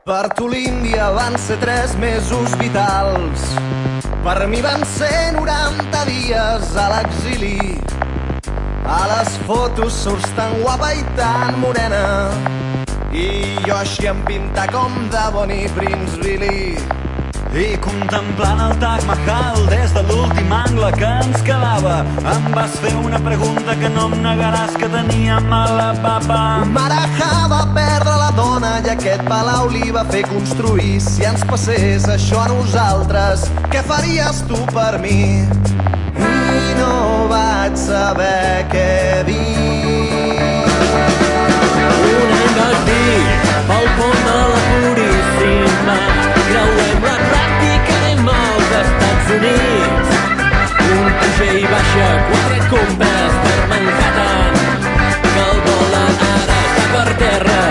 Per tu l'Índia van ser 3 mesos vitals. Per mi van ser 90 dies a l'exili. A les fotos surts tan guapa i tan morena, i jo així em pinta com de Bonnie Prince Billy. I contemplant el Taj Mahal des de l'últim angle que ens quedava, em vas fer una pregunta que no em negaràs que teníem a la papa. Marajà va perdre la dona i aquest palau li va fer construir. Si ens passés això a nosaltres, què faries tu per mi? I no vaig saber què dir. Un any vas dir, pel pont de la Puríssima, creuem l'Atlàntic, anem als Estats Units. Un puja i baixa, 4 compres per Manhattan, que el dòlar ara està per terra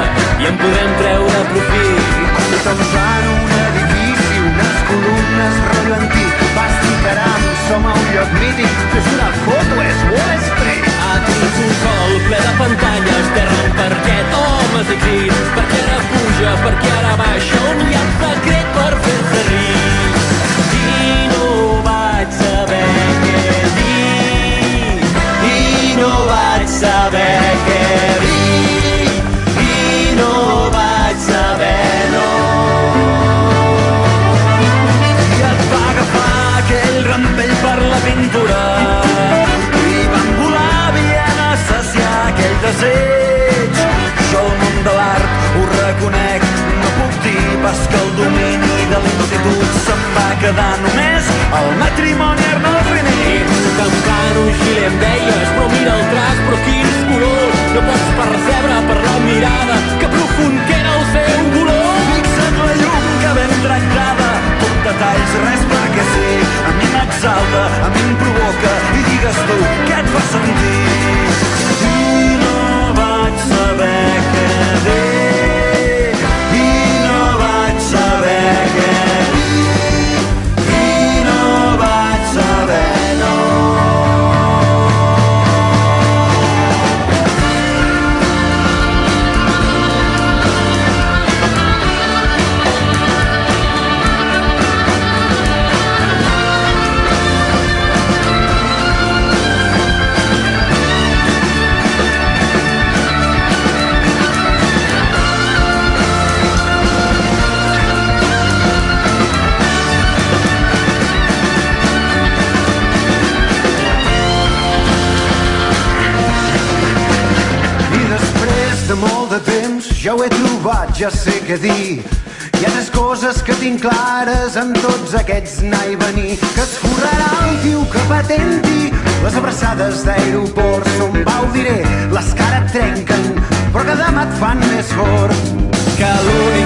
i en podem treure profit. Contemplant un edifici, unes columnes rotllo antic, basti caram, som a un lloc mític, és una foto, és Wall Street. A dins un col ple de pantalles, terra en parquet, homes exits, perquè ara puja, perquè ara baixa, on hi ha un secret per fer-se ric. I no vaig saber què dir, I no vaig saber què dir, i no vaig saber no. I et va agafar aquell rampell per la pintura i van volar a Viena a saciar aquell desig. Jo el món de l'art ho reconec, no puc dir pas que el domini de l'institut se'm va quedar només el matrimoni Arnold Rinell. tancant un gilet em deies, però mira el traç, però quins colors, no pots percebre per la mirada que profund que era el seu dolor. Fixa't la llum que ben tractada, tot detalls, res perquè sí, a mi m'exalta, a mi em provoca, i digues tu, què et fa sentir? I no vaig saber què dir, i no vaig saber què dir, i no vaig saber no. De molt de temps ja ho he trobat, ja sé què dir. Hi ha 3 coses que tinc clares en tots aquests anar i venir, que escorrerà el fiu que patenti les abraçades d'aeroport. Som va, ho diré, les que ara et trenquen però que demà et fan més fort. Que l'únic